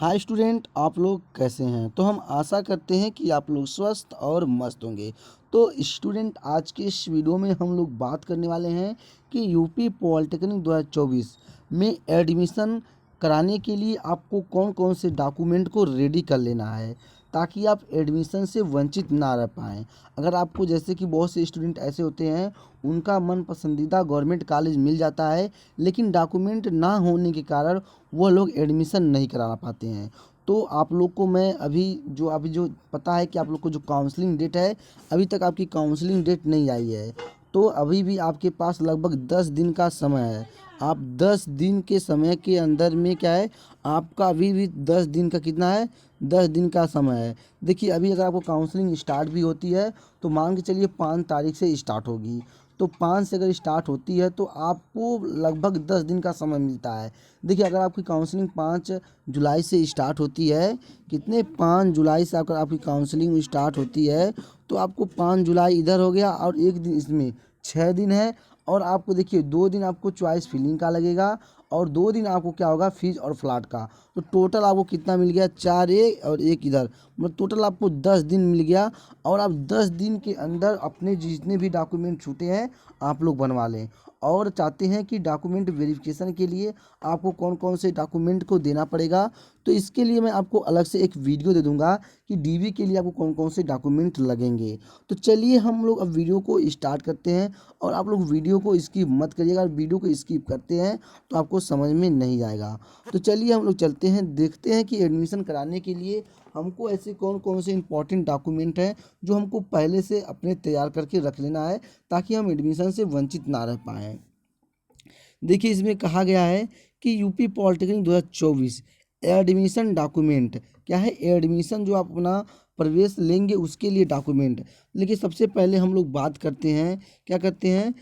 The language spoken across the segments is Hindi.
हाय स्टूडेंट, आप लोग कैसे हैं। तो हम आशा करते हैं कि आप लोग स्वस्थ और मस्त होंगे। तो स्टूडेंट, आज के इस वीडियो में हम लोग बात करने वाले हैं कि यूपी पॉलिटेक्निक 2024 में एडमिशन कराने के लिए आपको कौन कौन से डॉक्यूमेंट को रेडी कर लेना है, ताकि आप एडमिशन से वंचित ना रह पाएँ। अगर आपको, जैसे कि बहुत से स्टूडेंट ऐसे होते हैं, उनका मन पसंदीदा गवर्नमेंट कॉलेज मिल जाता है, लेकिन डॉक्यूमेंट ना होने के कारण वो लोग एडमिशन नहीं करा पाते हैं। तो आप लोग को मैं अभी जो पता है कि आप लोग को जो काउंसलिंग डेट है, अभी तक आपकी काउंसलिंग डेट नहीं आई है। तो अभी भी आपके पास लगभग 10 दिन का समय है। आप 10 दिन के समय के अंदर में क्या है, आपका अभी भी 10 दिन का कितना है, 10 दिन का समय है। देखिए, अभी अगर आपको काउंसलिंग स्टार्ट भी होती है तो मान के चलिए 5 तारीख से स्टार्ट होगी। तो 5 से अगर स्टार्ट होती है तो आपको लगभग 10 दिन का समय मिलता है। देखिए, अगर आपकी काउंसलिंग 5 जुलाई से स्टार्ट होती है, कितने 5 जुलाई से अगर आपकी काउंसलिंग स्टार्ट होती है तो आपको 5 जुलाई इधर हो गया और एक दिन इसमें 6 दिन है। और आपको देखिए 2 दिन आपको चॉइस फिलिंग का लगेगा और 2 दिन आपको क्या होगा, फीस और फ्लैट का। तो टोटल आपको कितना मिल गया, 4 और एक इधर, मतलब टोटल आपको 10 दिन मिल गया। और आप 10 दिन के अंदर अपने जितने भी डॉक्यूमेंट छूटे हैं आप लोग बनवा लें। और चाहते हैं कि डॉक्यूमेंट वेरिफिकेशन के लिए आपको कौन कौन से डॉक्यूमेंट को देना पड़ेगा, तो इसके लिए मैं आपको अलग से एक वीडियो दे दूंगा कि डीवी के लिए आपको कौन कौन से डॉक्यूमेंट लगेंगे। तो चलिए हम लोग अब वीडियो को स्टार्ट करते हैं। और आप लोग वीडियो को स्किप मत करिएगा, अगर वीडियो को स्किप करते हैं तो आपको समझ में नहीं आएगा। तो चलिए हम लोग चलते हैं, देखते हैं कि एडमिशन कराने के लिए हमको ऐसे कौन कौन से इंपॉर्टेंट डॉक्यूमेंट हैं जो हमको पहले से अपने तैयार करके रख लेना है, ताकि हम एडमिशन से वंचित ना रह पाएँ। देखिए, इसमें कहा गया है कि यूपी पॉलिटेक्निक 2024 एडमिशन डॉक्यूमेंट क्या है, एडमिशन जो आप अपना प्रवेश लेंगे उसके लिए डॉक्यूमेंट। लेकिन सबसे पहले हम लोग बात करते हैं, क्या करते हैं,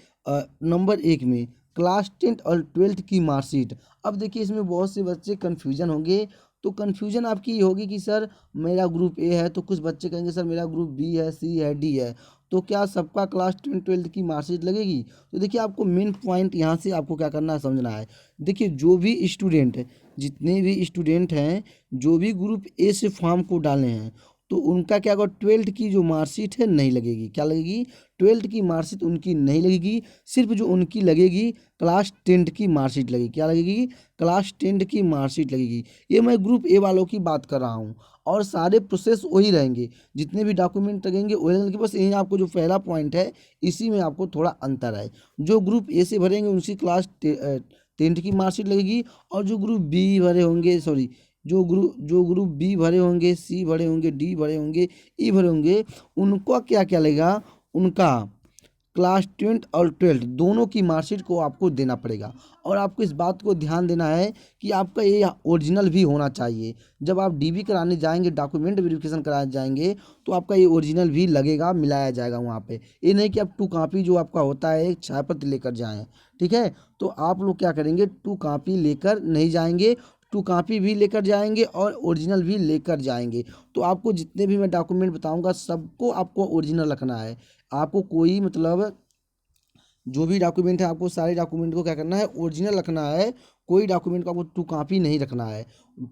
नंबर 1 में क्लास 10 और 12th की मार्कशीट। अब देखिए, इसमें बहुत से बच्चे कन्फ्यूजन होंगे। तो कन्फ्यूजन आपकी ये होगी कि सर मेरा ग्रुप ए है, तो कुछ बच्चे कहेंगे सर मेरा ग्रुप बी है, सी है, डी है, तो क्या सबका क्लास 10 12th की मार्कशीट लगेगी। तो देखिए, आपको मेन पॉइंट यहाँ से आपको क्या करना है, समझना है। देखिए, जो भी स्टूडेंट, जितने भी स्टूडेंट हैं, जो भी ग्रुप ए से फॉर्म को डाले हैं, तो उनका क्या होगा, 12th की जो मार्कशीट है नहीं लगेगी। क्या लगेगी, 12th की मार्कशीट उनकी नहीं लगेगी। सिर्फ जो उनकी लगेगी, क्लास 10 की मार्कशीट लगेगी। क्या लगेगी, क्लास 10 की मार्कशीट लगेगी। ये मैं ग्रुप ए वालों की बात कर रहा हूँ। और सारे प्रोसेस वही रहेंगे, जितने भी डॉक्यूमेंट लगेंगे वही लगेंगे। बस यही आपको जो पहला पॉइंट है, इसी में आपको थोड़ा अंतर है। जो ग्रुप ए से भरेंगे उनकी क्लास 10th की मार्कशीट लगेगी। और जो ग्रुप बी भरे होंगे, सॉरी, जो ग्रुप बी भरे होंगे, सी भरे होंगे, डी भरे होंगे, ई भरे होंगे, उनको क्या क्या लगेगा, उनका क्लास 10th और 12th दोनों की मार्कशीट को आपको देना पड़ेगा। और आपको इस बात को ध्यान देना है कि आपका ये ओरिजिनल भी होना चाहिए। जब आप डीबी कराने जाएंगे, डॉक्यूमेंट वेरिफिकेशन कराने जाएंगे, तो आपका ये ओरिजिनल भी लगेगा, मिलाया जाएगा वहाँ पे। ये नहीं कि आप 2 कॉपी जो आपका होता है एक छाया पत्र लेकर जाएँ, ठीक है। तो आप लोग क्या करेंगे, 2 कॉपी लेकर नहीं जाएंगे, 2 कॉपी भी लेकर जाएंगे और ओरिजिनल भी लेकर जाएंगे। तो आपको जितने भी मैं डॉक्यूमेंट बताऊंगा, सबको आपको ओरिजिनल रखना है। आपको कोई मतलब जो भी डॉक्यूमेंट है, आपको सारे डॉक्यूमेंट को क्या करना है, ओरिजिनल रखना है। कोई डॉक्यूमेंट को आपको 2 कॉपी नहीं रखना है।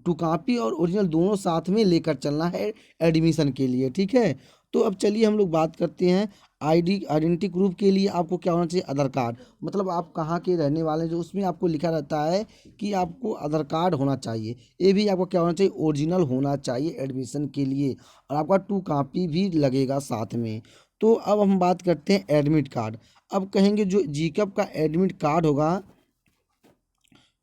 2 कॉपी और ओरिजिनल दोनों साथ में लेकर चलना है एडमिशन के लिए, ठीक है। तो अब चलिए हम लोग बात करते हैं आइडेंटिटी प्रूफ के लिए आपको क्या होना चाहिए, आधार कार्ड। मतलब आप कहाँ के रहने वाले हैं, जो उसमें आपको लिखा रहता है कि आपको आधार कार्ड होना चाहिए। ये भी आपको क्या होना चाहिए, ओरिजिनल होना चाहिए एडमिशन के लिए। और आपका 2 कॉपी भी लगेगा साथ में। तो अब हम बात करते हैं एडमिट कार्ड। अब कहेंगे जो जीकअप का एडमिट कार्ड होगा,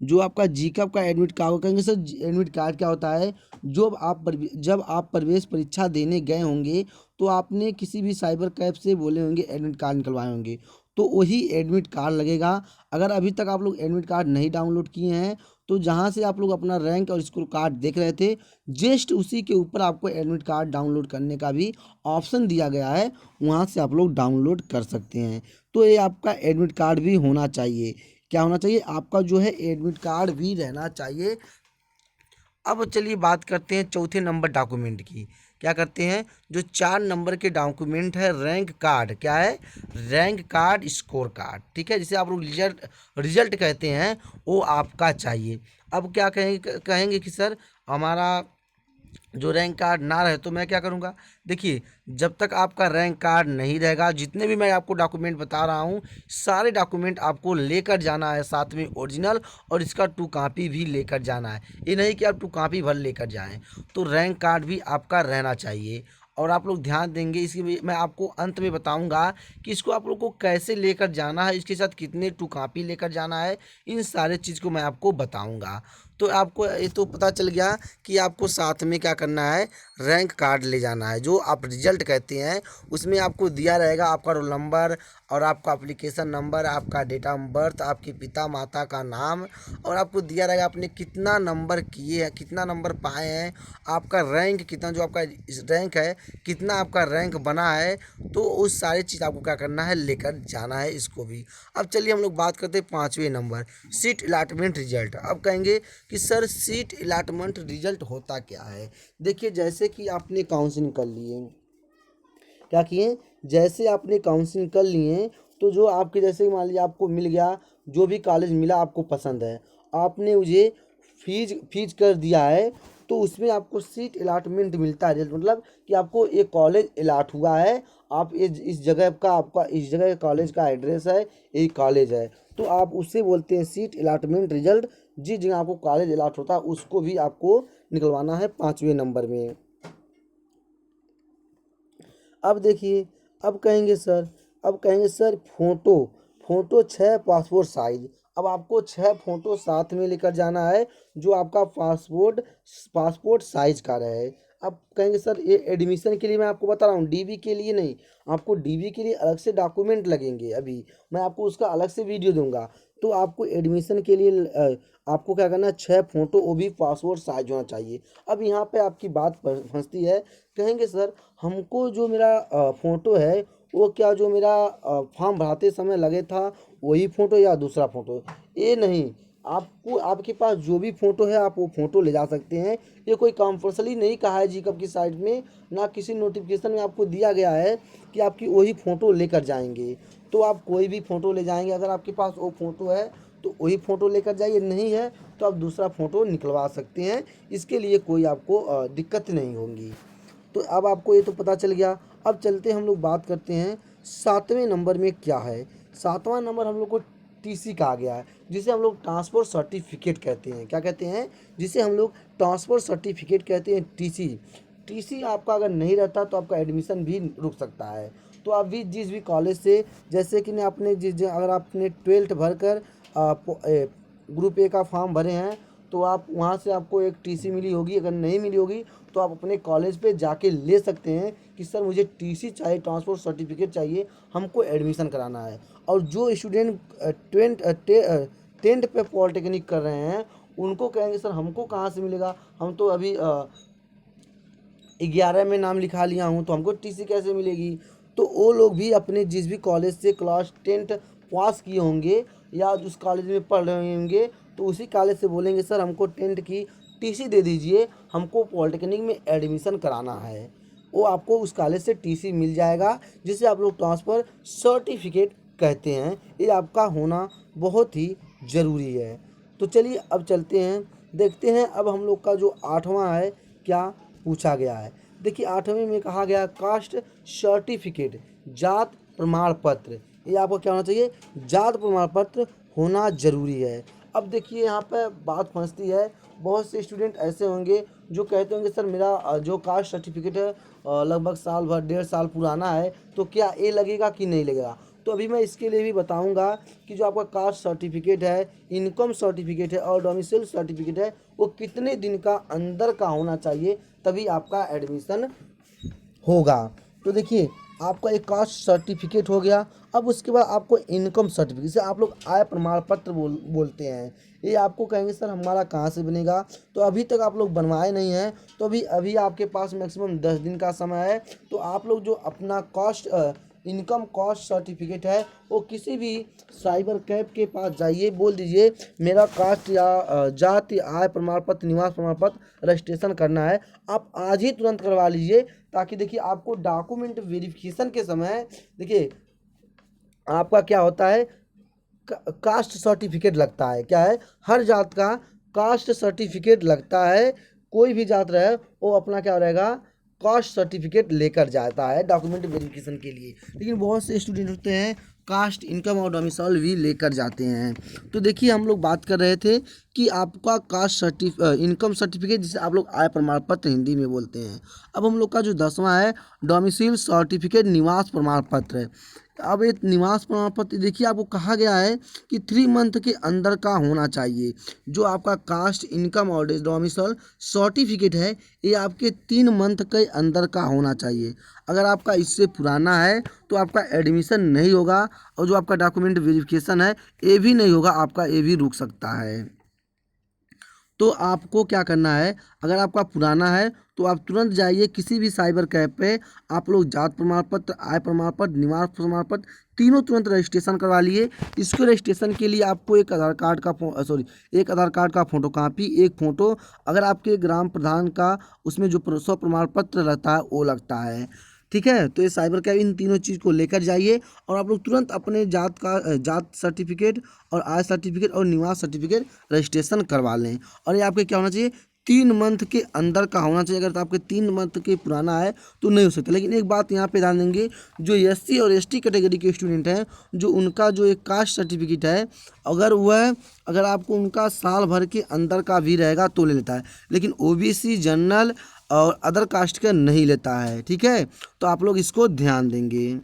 जो आपका जीकअप का एडमिट कार्ड होगा, कहेंगे सर एडमिट कार्ड क्या होता है। जब आप प्रवेश परीक्षा देने गए होंगे, तो आपने किसी भी साइबर कैफ से बोले होंगे, एडमिट कार्ड निकलवाए होंगे, तो वही एडमिट कार्ड लगेगा। अगर अभी तक आप लोग एडमिट कार्ड नहीं डाउनलोड किए हैं, तो जहाँ से आप लोग अपना रैंक और स्कोर कार्ड देख रहे थे, जस्ट उसी के ऊपर आपको एडमिट कार्ड डाउनलोड करने का भी ऑप्शन दिया गया है, वहाँ से आप लोग डाउनलोड कर सकते हैं। तो ये आपका एडमिट कार्ड भी होना चाहिए। क्या होना चाहिए, आपका जो है एडमिट कार्ड भी रहना चाहिए। अब चलिए बात करते हैं चौथे नंबर डॉक्यूमेंट की। क्या करते हैं, जो 4 नंबर के डॉक्यूमेंट है, रैंक कार्ड। क्या है, रैंक कार्ड, स्कोर कार्ड, ठीक है, जिसे आप लोग रिजल्ट रिजल्ट कहते हैं, वो आपका चाहिए। अब क्या कहेंगे कि सर हमारा जो रैंक कार्ड ना रहे तो मैं क्या करूँगा। देखिए, जब तक आपका रैंक कार्ड नहीं रहेगा, जितने भी मैं आपको डॉक्यूमेंट बता रहा हूँ, सारे डॉक्यूमेंट आपको लेकर जाना है, साथ में ओरिजिनल और इसका 2 कॉपी भी लेकर जाना है। ये नहीं कि आप 2 कॉपी भर लेकर जाएं। तो रैंक कार्ड भी आपका रहना चाहिए। और आप लोग ध्यान देंगे, इसकी मैं आपको अंत में बताऊंगा कि इसको आप लोग को कैसे लेकर जाना है, इसके साथ कितने 2 कॉपी लेकर जाना है, इन सारे चीज़ को मैं आपको बताऊंगा। तो आपको ये तो पता चल गया कि आपको साथ में क्या करना है, रैंक कार्ड ले जाना है। जो आप रिजल्ट कहते हैं उसमें आपको दिया रहेगा आपका रोल नंबर और आपका एप्लीकेशन नंबर, आपका डेट ऑफ बर्थ, आपके पिता माता का नाम, और आपको दिया रहेगा आपने कितना नंबर किए हैं, कितना नंबर पाए हैं, आपका रैंक कितना, जो आपका रैंक है कितना आपका रैंक बना है। तो उस सारी चीज़ आपको क्या करना है, लेकर जाना है इसको भी। अब चलिए हम लोग बात करते हैं 5वें नंबर, सीट अलॉटमेंट रिजल्ट। अब कहेंगे कि सर सीट अलॉटमेंट रिजल्ट होता क्या है। देखिए, जैसे कि आपने काउंसलिंग कर लिए, क्या किए, जैसे आपने काउंसलिंग कर लिए, तो जो आपके जैसे मान लीजिए आपको मिल गया, जो भी कॉलेज मिला आपको पसंद है, आपने मुझे फीज कर दिया है, तो उसमें आपको सीट अलॉटमेंट मिलता है। रिजल्ट मतलब कि आपको एक कॉलेज अलॉट हुआ है, आप इस जगह का, आपका इस जगह कॉलेज का एड्रेस है, यही कॉलेज है, तो आप उससे बोलते हैं सीट अलॉटमेंट रिजल्ट। जिस जगह आपको कॉलेज अलॉट होता है उसको भी आपको निकलवाना है 5वें नंबर में। अब देखिए, अब कहेंगे सर फ़ोटो 6 पासपोर्ट साइज़। अब आपको 6 फ़ोटो साथ में लेकर जाना है, जो आपका पासपोर्ट साइज़ का रहे। अब कहेंगे सर ये एडमिशन के लिए मैं आपको बता रहा हूँ, डीवी के लिए नहीं। आपको डीवी के लिए अलग से डॉक्यूमेंट लगेंगे, अभी मैं आपको उसका अलग से वीडियो दूंगा। तो आपको एडमिशन के लिए आपको क्या करना है, 6 फ़ोटो, वो भी पासपोर्ट साइज होना चाहिए। अब यहाँ पे आपकी बात फंसती है, कहेंगे सर हमको जो मेरा फ़ोटो है, वो क्या जो मेरा फॉर्म भराते समय लगे था वही फ़ोटो या दूसरा फ़ोटो। ये नहीं, आपको आपके पास जो भी फ़ोटो है आप वो फ़ोटो ले जा सकते हैं। ये कोई कंपल्सरी नहीं कहा है जीकब की साइट में, ना किसी नोटिफिकेशन में आपको दिया गया है कि आपकी वही फ़ोटो लेकर जाएंगे। तो आप कोई भी फ़ोटो ले जाएंगे, अगर आपके पास वो फ़ोटो है तो वही फ़ोटो लेकर जाइए, नहीं है तो आप दूसरा फ़ोटो निकलवा सकते हैं। इसके लिए कोई आपको दिक्कत नहीं होगी। तो अब आपको ये तो पता चल गया। अब चलते हम लोग बात करते हैं 7वें नंबर में क्या है। 7वां नंबर हम लोग को टीसी कहा गया है, जिसे हम लोग ट्रांसफ़र सर्टिफिकेट कहते हैं। क्या कहते हैं, जिसे हम लोग ट्रांसफ़र सर्टिफिकेट कहते हैं, टीसी। टीसी आपका अगर नहीं रहता तो आपका एडमिशन भी रुक सकता है। तो आप भी जिस भी कॉलेज से, जैसे कि आपने अगर आपने 12th भर कर ग्रुप ए का फॉर्म भरे हैं, तो आप वहाँ से आपको एक टीसी मिली होगी। अगर नहीं मिली होगी तो आप अपने कॉलेज पे जाके ले सकते हैं कि सर मुझे टीसी चाहिए, ट्रांसपोर्ट सर्टिफिकेट चाहिए, हमको एडमिशन कराना है। और जो स्टूडेंट टेंथ पे पॉलिटेक्निक कर रहे हैं, उनको कहेंगे सर हमको कहाँ से मिलेगा, हम तो अभी 11 में नाम लिखा लिया हूँ, तो हमको टीसी कैसे मिलेगी। तो वो लोग भी अपने जिस भी कॉलेज से क्लास 10th पास किए होंगे या उस कॉलेज में पढ़ रहे होंगे, तो उसी कॉलेज से बोलेंगे सर हमको 10th की टीसी दे दीजिए, हमको पॉलिटेक्निक में एडमिशन कराना है। वो आपको उस कॉलेज से टीसी मिल जाएगा, जिसे आप लोग ट्रांसफ़र सर्टिफिकेट कहते हैं। ये आपका होना बहुत ही ज़रूरी है। तो चलिए अब चलते हैं, देखते हैं अब हम लोग का जो 8वां है क्या पूछा गया है। देखिए 8वें में कहा गया कास्ट सर्टिफिकेट, जात प्रमाण पत्र। ये आपको क्या होना चाहिए, जात प्रमाण पत्र होना ज़रूरी है। अब देखिए यहाँ पे बात फंसती है, बहुत से स्टूडेंट ऐसे होंगे जो कहते होंगे सर मेरा जो कास्ट सर्टिफिकेट है लगभग साल भर 1.5 साल पुराना है, तो क्या ये लगेगा कि नहीं लगेगा। तो अभी मैं इसके लिए भी बताऊंगा कि जो आपका कास्ट सर्टिफिकेट है, इनकम सर्टिफिकेट है और डोमिसाइल सर्टिफिकेट है, वो कितने दिन का अंदर का होना चाहिए, तभी आपका एडमिशन होगा। तो देखिए आपका एक कास्ट सर्टिफिकेट हो गया। अब उसके बाद आपको इनकम सर्टिफिकेट, जिसे आप लोग आय प्रमाण पत्र बोलते हैं, ये आपको कहेंगे सर हमारा कहाँ से बनेगा। तो अभी तक आप लोग बनवाए नहीं हैं, तो अभी अभी आपके पास मैक्सिमम 10 दिन का समय है। तो आप लोग जो अपना कास्ट इनकम कास्ट सर्टिफिकेट है, वो किसी भी साइबर कैफ के पास जाइए, बोल दीजिए मेरा कास्ट या जाति आय प्रमाण पत्र, निवास प्रमाण पत्र रजिस्ट्रेशन करना है। आप आज ही तुरंत करवा लीजिए, ताकि देखिए आपको डॉक्यूमेंट वेरिफिकेशन के समय देखिए आपका क्या होता है, कास्ट सर्टिफिकेट लगता है। क्या है, हर जात का कास्ट सर्टिफिकेट लगता है, कोई भी जात रहे वो अपना क्या रहेगा, कास्ट सर्टिफिकेट लेकर जाता है डॉक्यूमेंट वेरिफिकेशन के लिए। लेकिन बहुत से स्टूडेंट होते हैं कास्ट, इनकम और डोमिसाइल भी लेकर जाते हैं। तो देखिए हम लोग बात कर रहे थे कि आपका कास्ट इनकम सर्टिफिकेट, जिसे आप लोग आय प्रमाण पत्र हिंदी में बोलते हैं। अब हम लोग का जो 10वां है डोमिसाइल सर्टिफिकेट, निवास प्रमाण पत्र है। अब एक निवास प्रमाण पत्र देखिए आपको कहा गया है कि 3 मंथ के अंदर का होना चाहिए। जो आपका कास्ट, इनकम और डोमिसाइल सर्टिफिकेट है ये आपके 3 मंथ के अंदर का होना चाहिए। अगर आपका इससे पुराना है तो आपका एडमिशन नहीं होगा, और जो आपका डॉक्यूमेंट वेरिफिकेशन है ये भी नहीं होगा, आपका ये भी रुक सकता है। तो आपको क्या करना है, अगर आपका पुराना है तो आप तुरंत जाइए किसी भी साइबर कैफ़े पे, आप लोग जात प्रमाण पत्र, आय प्रमाण पत्र, निवास प्रमाण पत्र तीनों तुरंत रजिस्ट्रेशन करवा लिए। इसके रजिस्ट्रेशन के लिए आपको एक आधार कार्ड का एक आधार कार्ड का फोटोकॉपी, एक फ़ोटो, अगर आपके ग्राम प्रधान का उसमें जो स्व प्रमाण पत्र रहता है वो लगता है। ठीक है, तो ये साइबर कैफ़े इन तीनों चीज़ को लेकर जाइए और आप लोग तुरंत अपने जात सर्टिफिकेट और आय सर्टिफिकेट और निवास सर्टिफिकेट रजिस्ट्रेशन करवा लें। और ये आपके क्या होना चाहिए, 3 मंथ के अंदर का होना चाहिए। अगर तो आपके 3 मंथ के पुराना है तो नहीं हो सकता। लेकिन एक बात यहाँ पे ध्यान देंगे, जो एससी और एसटी कैटेगरी के स्टूडेंट हैं, जो उनका जो एक कास्ट सर्टिफिकेट है, अगर आपको उनका साल भर के अंदर का भी रहेगा तो ले लेता है, लेकिन ओबीसी, जनरल और अदर कास्ट का नहीं लेता है। ठीक है, तो आप लोग इसको ध्यान देंगे।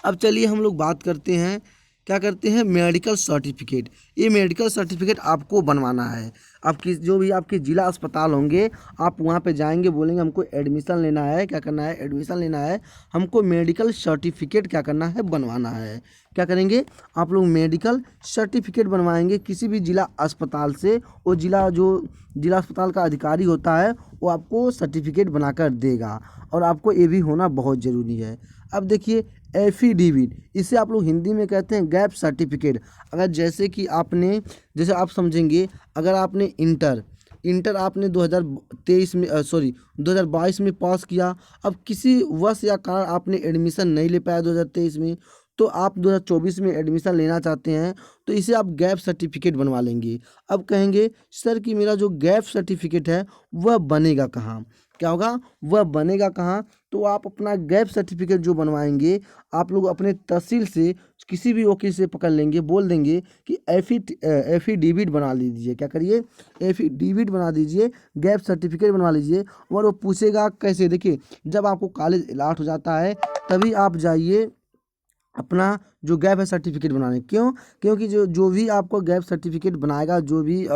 अब चलिए हम लोग बात करते हैं, क्या करते हैं, मेडिकल सर्टिफिकेट। ये मेडिकल सर्टिफिकेट आपको बनवाना है। आपकी जो भी आपके ज़िला अस्पताल होंगे, आप वहाँ पे जाएंगे, बोलेंगे हमको एडमिशन लेना है, क्या करना है, एडमिशन लेना है, हमको मेडिकल सर्टिफिकेट क्या करना है, बनवाना है। क्या करेंगे, आप लोग मेडिकल सर्टिफिकेट बनवाएंगे किसी भी ज़िला अस्पताल से। वो ज़िला अस्पताल का अधिकारी होता है वो आपको सर्टिफिकेट बनाकर देगा, और आपको ये भी होना बहुत ज़रूरी है। अब देखिए एफिडेविट, इसे आप लोग हिंदी में कहते हैं गैप सर्टिफिकेट। अगर जैसे आप समझेंगे, अगर आपने इंटर आपने 2022 में पास किया, अब किसी वश या कारण आपने एडमिशन नहीं ले पाया 2023 में, तो आप 2024 में एडमिशन लेना चाहते हैं, तो इसे आप गैप सर्टिफिकेट बनवा लेंगे। अब कहेंगे सर कि मेरा जो गैप सर्टिफिकेट है वह बनेगा कहाँ, क्या होगा, वह बनेगा कहाँ, तो आप अपना गैप सर्टिफिकेट जो बनवाएंगे, आप लोग अपने तहसील से किसी भी वकील से पकड़ लेंगे, बोल देंगे कि एफिडेविट बना लीजिए। क्या करिए, एफिडेविट बना दीजिए, गैप सर्टिफिकेट बनवा लीजिए। और वो पूछेगा कैसे, देखिए जब आपको कॉलेज अलॉट हो जाता है तभी आप जाइए अपना जो गैप है सर्टिफिकेट बनाने। क्यों, क्योंकि जो भी आपको गैप सर्टिफिकेट बनाएगा, जो भी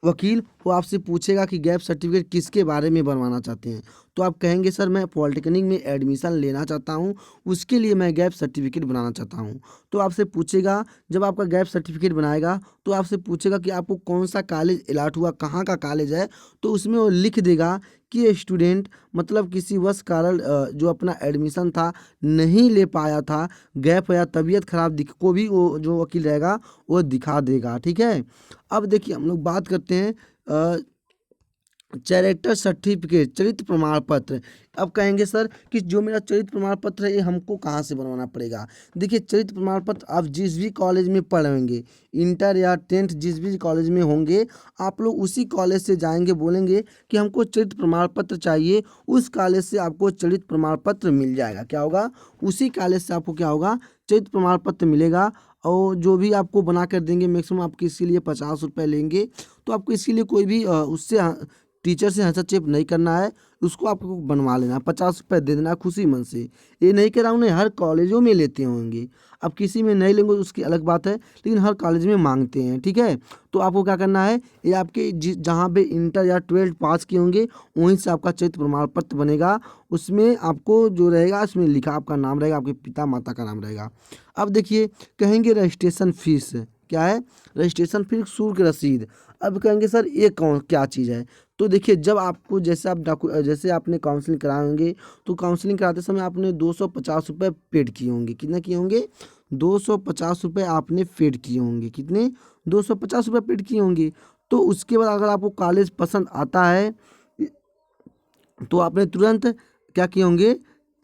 वकील, वो आपसे पूछेगा कि गैप सर्टिफिकेट किसके बारे में बनवाना चाहते हैं। तो आप कहेंगे सर मैं पॉलिटेक्निक में एडमिशन लेना चाहता हूँ, उसके लिए मैं गैप सर्टिफिकेट बनाना चाहता हूँ। तो आपसे पूछेगा, जब आपका गैप सर्टिफिकेट बनाएगा तो आपसे पूछेगा कि आपको कौन सा कॉलेज अलॉट हुआ, कहाँ का कॉलेज है। तो उसमें वो लिख देगा कि ये स्टूडेंट मतलब किसी वश कारण जो अपना एडमिशन था नहीं ले पाया था, गैप या तबीयत खराब दिख को भी वो जो वकील रहेगा वो दिखा देगा। ठीक है, अब देखिए हम लोग बात करते हैं कैरेक्टर सर्टिफिकेट, चरित्र प्रमाण पत्र। अब कहेंगे सर कि जो मेरा चरित्र प्रमाण पत्र है ये हमको कहाँ से बनवाना पड़ेगा। देखिए चरित्र प्रमाण पत्र आप जिस भी कॉलेज में पढ़ेंगे, इंटर या 10th जिस भी कॉलेज में होंगे, आप लोग उसी कॉलेज से जाएंगे, बोलेंगे कि हमको चरित्र प्रमाण पत्र चाहिए, उस कॉलेज से आपको चरित्र प्रमाण पत्र मिल जाएगा। क्या होगा, उसी कॉलेज से आपको क्या होगा, चरित्र प्रमाण पत्र मिलेगा। और जो भी आपको बना कर देंगे, मैक्सिमम आपके इसके लिए 50 रुपये लेंगे। तो आपको इसके लिए कोई भी उससे टीचर से हस्तक्षेप नहीं करना है, उसको आपको बनवा लेना, 50 रुपये दे देना खुशी मन से। ये नहीं कह रहा हूँ हर कॉलेजों में लेते होंगे, अब किसी में नहीं लेंगे उसकी अलग बात है, लेकिन हर कॉलेज में मांगते हैं। ठीक है, तो आपको क्या करना है, ये आपके जहाँ पे इंटर या 12th पास किए होंगे वहीं से आपका चरित्र प्रमाण पत्र बनेगा। उसमें आपको जो रहेगा, उसमें लिखा आपका नाम रहेगा, आपके पिता माता का नाम रहेगा। अब देखिए कहेंगे रजिस्ट्रेशन फीस क्या है, रजिस्ट्रेशन फीस शुल्क रसीद। अब कहेंगे सर ये क्या चीज़ है। तो देखिए जब आपको जैसे आपने काउंसलिंग कराए होंगे, तो काउंसलिंग कराते समय आपने 250 रुपये पेड किए होंगे। कितना किए होंगे, 250 रुपये आपने पेड किए होंगे। कितने, 250 रुपये पेड किए होंगे। तो उसके बाद अगर आपको कॉलेज पसंद आता है तो आपने तुरंत क्या किए होंगे,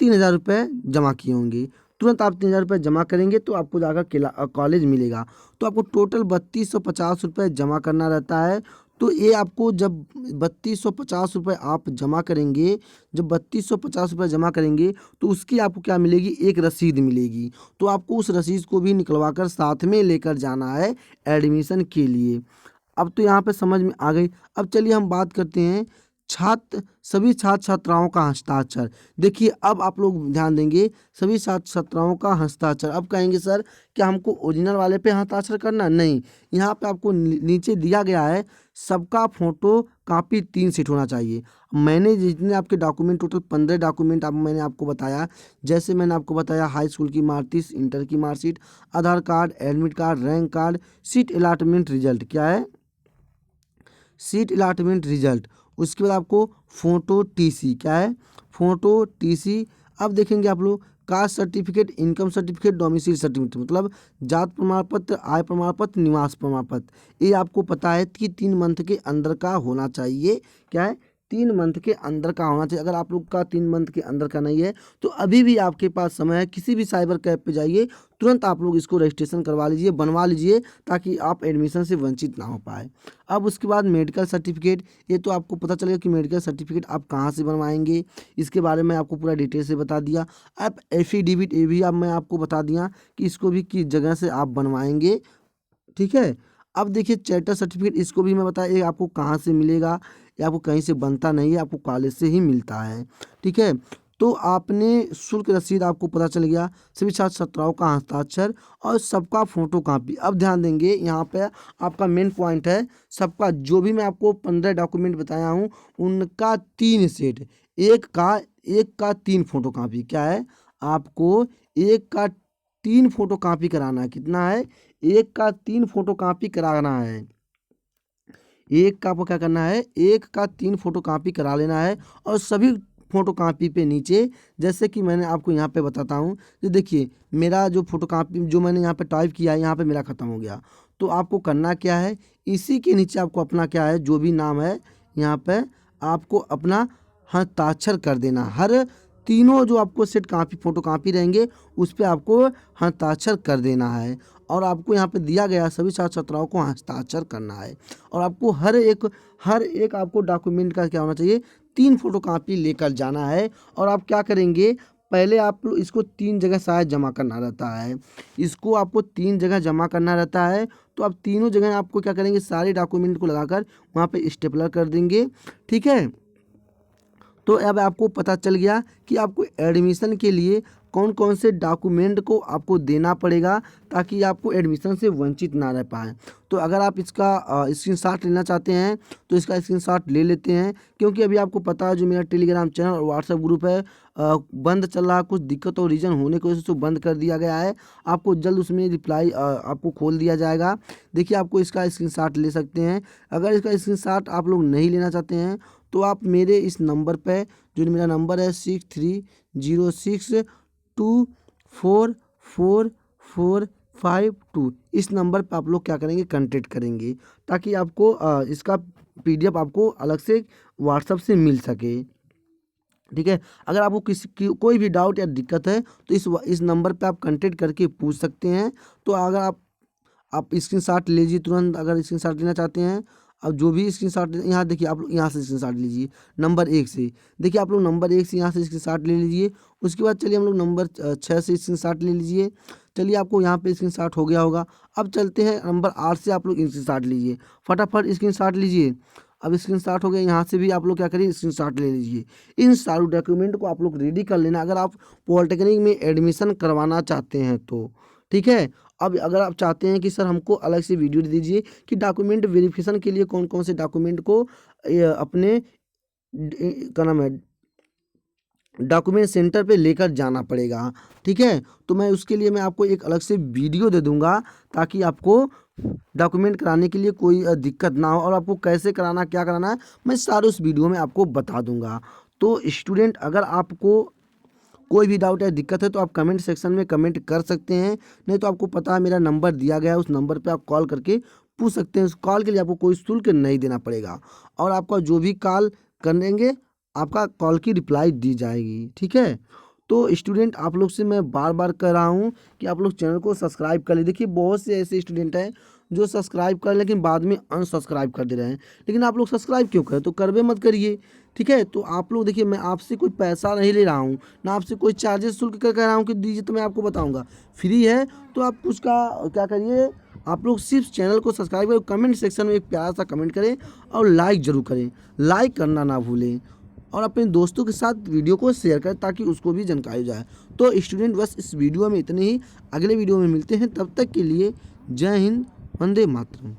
3000 रुपये जमा किए होंगे। तुरंत आप 3,000 रुपये जमा करेंगे तो आपको जाकर कॉलेज मिलेगा। तो आपको टोटल 3250 रुपये जमा करना रहता है। तो ये आपको जब 3250 रुपये आप जमा करेंगे, जब 3250 रुपये जमा करेंगे तो उसकी आपको क्या मिलेगी, एक रसीद मिलेगी। तो आपको उस रसीद को भी निकलवा कर साथ में लेकर जाना है एडमिशन के लिए। अब तो यहाँ पे समझ में आ गई। अब चलिए हम बात करते हैं सभी छात्र छात्राओं का हस्ताक्षर। देखिए अब आप लोग ध्यान देंगे, सभी छात्र छात्राओं का हस्ताक्षर। अब कहेंगे सर क्या हमको ओरिजिनल वाले पे हस्ताक्षर करना? नहीं, यहाँ पे आपको नीचे दिया गया है सबका फोटो कापी 3 सेट होना चाहिए। मैंने जितने आपके डॉक्यूमेंट टोटल 15 डॉक्यूमेंट अब मैंने आपको बताया। जैसे मैंने आपको बताया हाई स्कूल की मार्कशीट, इंटर की marksheet, Aadhaar card, admit card, rank card, seat allotment result, क्या है, सीट अलॉटमेंट रिजल्ट। उसके बाद आपको फ़ोटो टीसी, क्या है, फ़ोटो टीसी। अब देखेंगे आप लोग caste certificate, income certificate, domicile certificate, मतलब जात प्रमाण पत्र, आय प्रमाण पत्र, निवास प्रमाण पत्र। ये आपको पता है कि 3 मंथ के अंदर का होना चाहिए, क्या है, 3 मंथ के अंदर का होना चाहिए। अगर आप लोग का 3 मंथ के अंदर का नहीं है तो अभी भी आपके पास समय है, किसी भी साइबर कैफ़े पे जाइए, तुरंत आप लोग इसको रजिस्ट्रेशन करवा लीजिए, बनवा लीजिए, ताकि आप एडमिशन से वंचित ना हो पाए। अब उसके बाद मेडिकल सर्टिफिकेट, ये तो आपको पता चलेगा कि मेडिकल सर्टिफिकेट आप कहाँ से बनवाएंगे, इसके बारे में आपको पूरा डिटेल से बता दिया। अब एफिडेविट, ये भी अब मैं आपको बता दिया कि इसको भी किस जगह से आप बनवाएंगे, ठीक है। अब देखिए चैरिटर सर्टिफिकेट, इसको भी मैं बताया, ये आपको कहाँ से मिलेगा, ये आपको कहीं से बनता नहीं है, आपको कॉलेज से ही मिलता है, ठीक है। तो आपने शुल्क रसीद आपको पता चल गया, सभी छात्र छात्राओं का हस्ताक्षर और सबका फोटो कापी। अब ध्यान देंगे यहाँ पे आपका मेन पॉइंट है, सबका जो भी मैं आपको 15 डॉक्यूमेंट बताया हूँ उनका 3 सेट, एक का 3 फोटो कापी, क्या है, आपको एक का 3 फोटो कापी कराना है। कितना है, एक का 3 फोटो कापी कराना है। एक का आपको क्या करना है, एक का 3 फोटो कापी करा लेना है। और सभी फोटो कापी पे नीचे, जैसे कि मैंने आपको यहाँ पे बताता हूँ, कि देखिए मेरा जो फोटो कापी जो मैंने यहाँ पे टाइप किया है, यहाँ पे मेरा ख़त्म हो गया। तो आपको करना क्या है, इसी के नीचे आपको अपना क्या है, जो भी नाम है यहाँ पे आपको अपना हस्ताक्षर कर देना। हर तीनों जो आपको सेट कापी फोटो कापी रहेंगे उस पे आपको हस्ताक्षर कर देना है। और आपको यहाँ पे दिया गया सभी छात्र छात्राओं को हस्ताक्षर करना है। और आपको हर एक आपको डॉक्यूमेंट का क्या होना चाहिए, 3 फोटो कापी लेकर जाना है। और आप क्या करेंगे, पहले आप इसको 3 जगह शायद जमा करना रहता है, इसको आपको 3 जगह जमा करना रहता है। तो आप तीनों जगह आपको क्या करेंगे, सारे डॉक्यूमेंट को लगाकर वहाँ पे स्टेपलर कर देंगे, ठीक है। तो अब आपको पता चल गया कि आपको एडमिशन के लिए कौन कौन से डॉक्यूमेंट को आपको देना पड़ेगा, ताकि आपको एडमिशन से वंचित ना रह पाएँ। तो अगर आप इसका स्क्रीनशॉट लेना चाहते हैं तो इसका स्क्रीनशॉट ले लेते हैं, क्योंकि अभी आपको पता है जो मेरा टेलीग्राम चैनल और व्हाट्सएप ग्रुप है बंद चल रहा है, कुछ दिक्कत और रीज़न होने की वजह से बंद कर दिया गया है। आपको जल्द उसमें रिप्लाई आपको खोल दिया जाएगा। देखिए आपको इसका स्क्रीनशॉट ले सकते हैं। अगर इसका स्क्रीनशॉट आप लोग नहीं लेना चाहते हैं तो आप मेरे इस नंबर पे, जो मेरा नंबर है 6306244452, इस नंबर पे आप लोग क्या करेंगे, कांटेक्ट करेंगे, ताकि आपको इसका पीडीएफ आपको अलग से व्हाट्सएप से मिल सके, ठीक है। अगर आपको कोई भी डाउट या दिक्कत है तो इस नंबर पे आप कांटेक्ट करके पूछ सकते हैं। तो अगर आप स्क्रीनशॉट लीजिए तुरंत, अगर स्क्रीनशॉट लेना चाहते हैं। अब जो भी स्क्रीनशॉट यहाँ देखिए, आप लोग यहाँ से स्क्रीनशॉट लीजिए नंबर 1 से। देखिए आप लोग नंबर 1 से यहाँ से स्क्रीनशॉट ले लीजिए। उसके बाद चलिए हम लोग नंबर 6 से स्क्रीनशॉट ले लीजिए। चलिए आपको यहाँ पे स्क्रीनशॉट हो गया होगा। अब चलते हैं नंबर 8 से, आप लोग स्क्रीनशॉट लीजिए, फटाफट स्क्रीनशॉट लीजिए। अब स्क्रीनशॉट हो गया, यहाँ से भी आप लोग क्या करिए, स्क्रीनशॉट ले लीजिए। इन सारे डॉक्यूमेंट को आप लोग रेडी कर लेना, अगर आप पॉलिटेक्निक में एडमिशन करवाना चाहते हैं तो, ठीक है। अब अगर आप चाहते हैं कि सर हमको अलग से वीडियो दे दीजिए कि डॉक्यूमेंट वेरिफिकेशन के लिए कौन कौन से डॉक्यूमेंट को अपने क्या नाम है, डॉक्यूमेंट सेंटर पे लेकर जाना पड़ेगा, ठीक है। तो मैं उसके लिए मैं आपको एक अलग से वीडियो दे दूंगा, ताकि आपको डॉक्यूमेंट कराने के लिए कोई दिक्कत ना हो, और आपको कैसे कराना, क्या कराना है, मैं सारे उस वीडियो में आपको बता दूंगा। तो स्टूडेंट, अगर आपको कोई भी डाउट या दिक्कत है तो आप कमेंट सेक्शन में कमेंट कर सकते हैं, नहीं तो आपको पता है मेरा नंबर दिया गया है, उस नंबर पे आप कॉल करके पूछ सकते हैं। उस कॉल के लिए आपको कोई शुल्क नहीं देना पड़ेगा, और आपका जो भी कॉल करेंगे आपका कॉल की रिप्लाई दी जाएगी, ठीक है। तो स्टूडेंट आप लोग से मैं बार बार कह रहा हूँ कि आप लोग चैनल को सब्सक्राइब कर ले। देखिए बहुत से ऐसे स्टूडेंट हैं जो सब्सक्राइब कर लेकिन बाद में अनसब्सक्राइब कर दे रहे हैं, लेकिन आप लोग सब्सक्राइब क्यों करें? तो करबे मत करिए, ठीक है। तो आप लोग देखिए, मैं आपसे कोई पैसा नहीं ले रहा हूँ, ना आपसे कोई चार्जेस शुल्क कर कह रहा हूँ कि दीजिए, तो मैं आपको बताऊँगा फ्री है। तो आप उसका क्या करिए, आप लोग सिर्फ चैनल को सब्सक्राइब करें, कमेंट सेक्शन में एक प्यारा सा कमेंट करें और लाइक ज़रूर करें, लाइक करना ना भूलें, और अपने दोस्तों के साथ वीडियो को शेयर करें ताकि उसको भी जानकारी हो जाए। तो स्टूडेंट बस इस वीडियो में इतने ही, अगले वीडियो में मिलते हैं, तब तक के लिए जय हिंद, वंदे मातरम।